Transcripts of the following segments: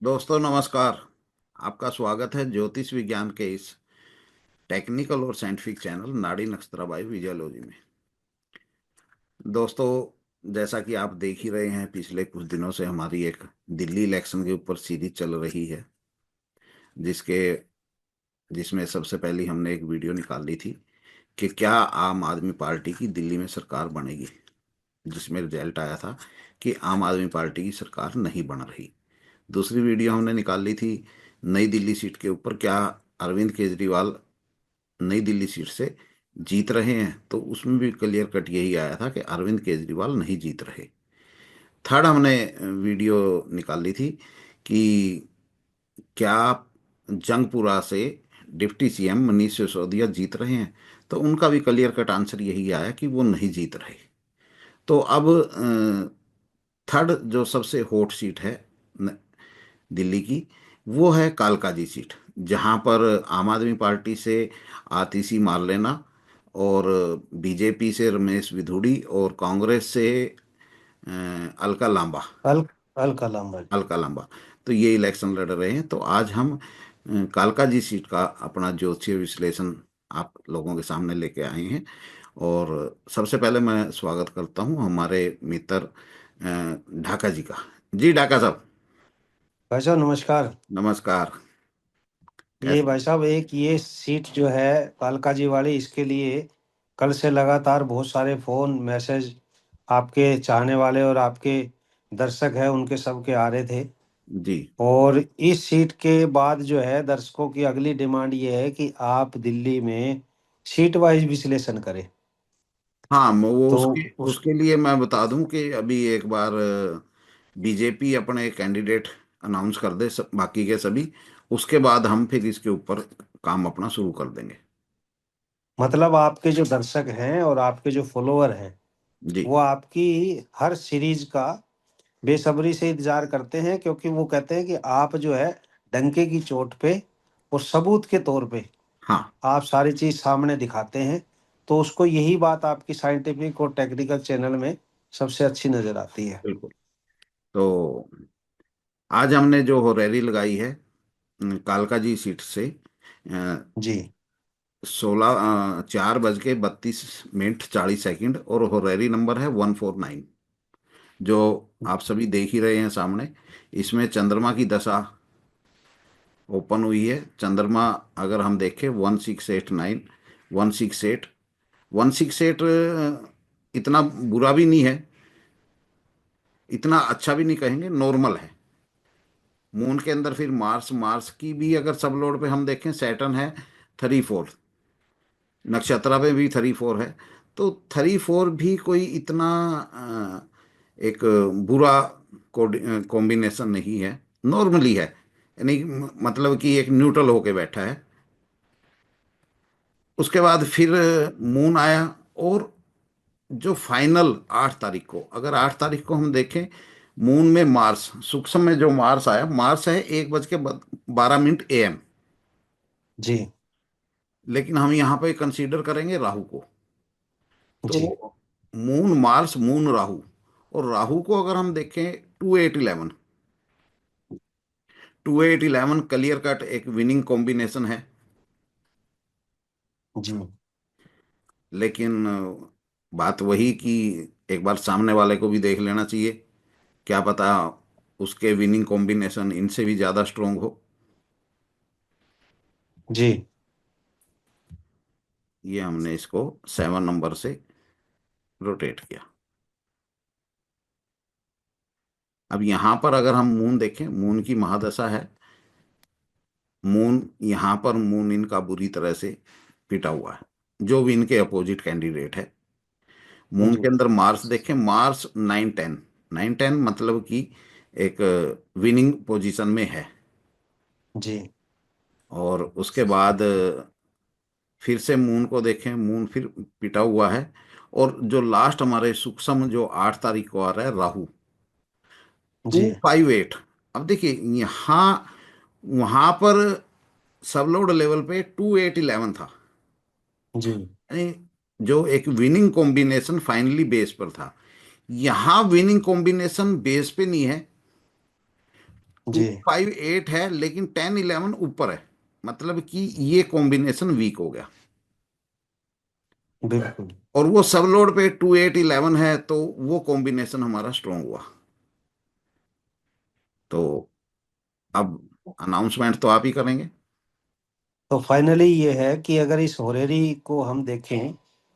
दोस्तों नमस्कार। आपका स्वागत है ज्योतिष विज्ञान के इस टेक्निकल और साइंटिफिक चैनल नाड़ी नक्षत्रा बाई विजयोलॉजी में। दोस्तों, जैसा कि आप देख ही रहे हैं, पिछले कुछ दिनों से हमारी एक दिल्ली इलेक्शन के ऊपर सीरीज चल रही है, जिसके जिसमें सबसे पहले हमने एक वीडियो निकाली थी कि क्या आम आदमी पार्टी की दिल्ली में सरकार बनेगी, जिसमें रिजल्ट आया था कि आम आदमी पार्टी की सरकार नहीं बन रही। दूसरी वीडियो हमने निकाली थी नई दिल्ली सीट के ऊपर, क्या अरविंद केजरीवाल नई दिल्ली सीट से जीत रहे हैं, तो उसमें भी क्लियर कट यही आया था कि अरविंद केजरीवाल नहीं जीत रहे। थर्ड हमने वीडियो निकाली थी कि क्या जंगपुरा से डिप्टी सीएम मनीष सिसोदिया जीत रहे हैं, तो उनका भी क्लियर कट आंसर यही आया कि वो नहीं जीत रहे। तो अब थर्ड जो सबसे हॉट सीट है दिल्ली की, वो है कालकाजी सीट, जहां पर आम आदमी पार्टी से आतिशी मारलेना और बीजेपी से रमेश विधुड़ी और कांग्रेस से अलका लांबा। अल अल कलाम भाई। अलका लांबा, तो ये इलेक्शन लड़ रहे हैं। तो आज हम कालकाजी सीट का अपना ज्योतिषीय विश्लेषण आप लोगों के सामने लेके आए हैं। और सबसे पहले मैं स्वागत करता हूं हमारे मित्र ढाका जी का। जी ढाका साहब, भाई साहब नमस्कार। नमस्कार। ये कैसे? भाई साहब एक ये सीट जो है कालकाजी वाली, इसके लिए कल से लगातार बहुत सारे फोन मैसेज आपके चाहने वाले और आपके दर्शक हैं उनके सबके आ रहे थे। जी। और इस सीट के बाद जो है दर्शकों की अगली डिमांड ये है कि आप दिल्ली में सीट वाइज विश्लेषण करें। हाँ, वो तो उसके उस उसके लिए मैं बता दूं कि अभी एक बार बीजेपी अपने कैंडिडेट अनाउंस कर दे, बाकी के सभी, उसके बाद हम फिर इसके ऊपर काम अपना शुरू कर देंगे। मतलब आपके जो दर्शक हैं और आपके जो फॉलोअर हैं जी। वो आपकी हर सीरीज का बेसब्री से इंतजार करते हैं, क्योंकि वो कहते हैं कि आप जो है डंके की चोट पे और सबूत के तौर पे हाँ, आप सारी चीज सामने दिखाते हैं। तो उसको यही बात आपकी साइंटिफिक और टेक्निकल चैनल में सबसे अच्छी नजर आती है। बिल्कुल। तो आज हमने जो हो रैली लगाई है कालका जी सीट से, 4:32:40 और होरेरी नंबर है 149, जो आप सभी देख ही रहे हैं सामने। इसमें चंद्रमा की दशा ओपन हुई है। चंद्रमा अगर हम देखें 1689, 168, 168 इतना बुरा भी नहीं है, इतना अच्छा भी नहीं कहेंगे, नॉर्मल है। मून के अंदर फिर मार्स, मार्स की भी अगर सब लोड पे हम देखें, सैटर्न है 34, नक्षत्र पे भी 34 है। तो 34 भी कोई इतना एक बुरा कॉम्बिनेशन नहीं है, नॉर्मली है, यानी मतलब कि एक न्यूट्रल होके बैठा है। उसके बाद फिर मून आया। और जो फाइनल 8 तारीख को, अगर 8 तारीख को हम देखें, मून में मार्स, सूक्ष्म में जो मार्स आया, मार्स है 1:12 AM। जी लेकिन हम यहाँ पे कंसीडर करेंगे राहु को। जी तो मून मार्स, मून राहु, और राहु को अगर हम देखें 2811, 2811 क्लियर कट एक विनिंग कॉम्बिनेशन है। जी लेकिन बात वही कि एक बार सामने वाले को भी देख लेना चाहिए, क्या पता उसके विनिंग कॉम्बिनेशन इनसे भी ज़्यादा स्ट्रोंग हो। जी ये हमने इसको 7 नंबर से रोटेट किया। अब यहाँ पर अगर हम मून देखें, मून की महादशा है। मून यहाँ पर, मून इनका बुरी तरह से पिटा हुआ है, जो भी इनके अपोजिट कैंडिडेट है। मून जी के अंदर मार्स देखें, मार्स 910, 910 मतलब कि एक विनिंग पोजीशन में है। जी और उसके बाद फिर से मून को देखें, मून फिर पिटा हुआ है। और जो लास्ट हमारे सूक्ष्म जो 8 तारीख को आ रहा है, राहु जी 258। अब देखिए यहाँ, वहां पर सबलोड लेवल पे 2811 था, जी यानी जो एक विनिंग कॉम्बिनेशन फाइनली बेस पर था। यहाँ विनिंग कॉम्बिनेशन बेस पे नहीं है, टू जी, 5 8 है, लेकिन 10 11 ऊपर है, मतलब कि ये कॉम्बिनेशन वीक हो गया। बिल्कुल। और वो सब लोड पे 2 8 11 है, तो वो कॉम्बिनेशन हमारा स्ट्रांग हुआ। तो अब अनाउंसमेंट तो आप ही करेंगे। तो फाइनली ये है कि अगर इस होरेरी को हम देखें,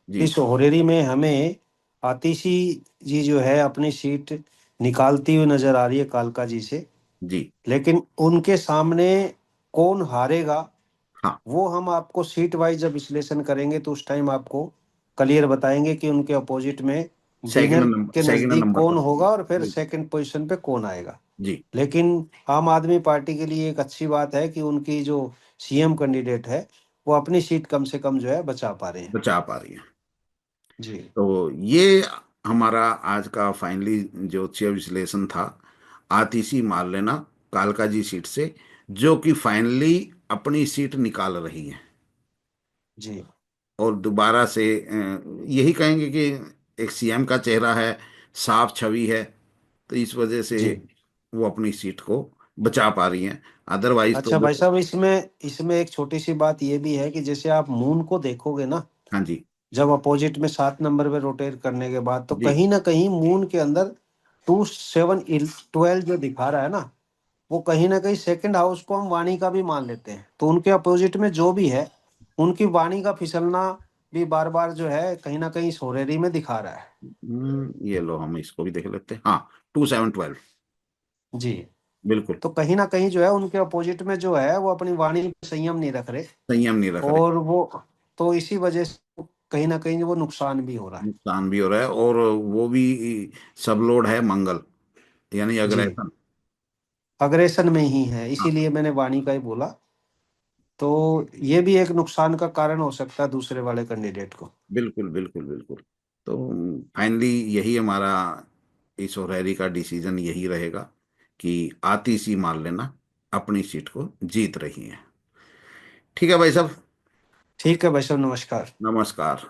जी। इस होरेरी में हमें आतिशी जी जो है अपनी सीट निकालती हुई नजर आ रही है कालका जी से। जी। लेकिन उनके सामने कौन हारेगा, हाँ। वो हम आपको सीट वाइज जब विश्लेषण करेंगे तो उस टाइम आपको क्लियर बताएंगे कि उनके अपोजिट में विनर के सेकंड नजदीक नंबर कौन पर। होगा और फिर बिल्कुल। सेकंड पोजीशन पे कौन आएगा। जी। लेकिन आम आदमी पार्टी के लिए एक अच्छी बात है कि उनकी जो सीएम कैंडिडेट है वो अपनी सीट कम से कम जो है बचा पा रहे हैं। बचा पा रही है। जी, तो ये हमारा आज का फाइनली ज्योतिषीय विश्लेषण था। आतिशी मार लेना कालका जी सीट से, जो कि फाइनली अपनी सीट निकाल रही है। जी, और दोबारा से यही कहेंगे कि एक सीएम का चेहरा है, साफ छवि है, तो इस वजह से जी। वो अपनी सीट को बचा पा रही हैं। अदरवाइज तो अच्छा भाई वो। साहब, इसमें इसमें एक छोटी सी बात ये भी है कि जैसे आप मून को देखोगे ना, हाँ जी। जब अपोजिट में 7 नंबर पे रोटेट करने के बाद तो जी। कहीं ना कहीं मून के अंदर 2 7 12 जो दिखा रहा है ना, वो कहीं ना कहीं सेकंड हाउस को हम वाणी का भी मान लेते हैं। तो उनके अपोजिट में जो भी है उनकी वाणी का फिसलना भी बार बार जो है कहीं ना कहीं सोरेरी में दिखा रहा है। ये लो, हम इसको भी देख लेते हैं। हाँ, 2 7 12। जी। बिल्कुल। तो कहीं ना कहीं जो है उनके अपोजिट में जो है वो अपनी वाणी पे संयम नहीं रख रहे। संयम नहीं रख रहे। और वो तो इसी वजह से कहीं ना कहीं वो नुकसान भी हो रहा है। नुकसान भी हो रहा है, और वो भी सब लोड है मंगल, यानी जी, अग्रहण। अग्रेसन में ही है, हाँ। इसीलिए मैंने वाणी का ही बोला। तो ये भी एक नुकसान का कारण हो सकता है दूसरे वाले कैंडिडेट को। बिल्कुल बिल्कुल बिल्कुल। तो फाइनली यही हमारा इस रैली का डिसीजन यही रहेगा कि आतिशी मान लेना अपनी सीट को जीत रही है। ठीक है भाई साहब। ठीक है भाई साहब, नमस्कार। नमस्कार।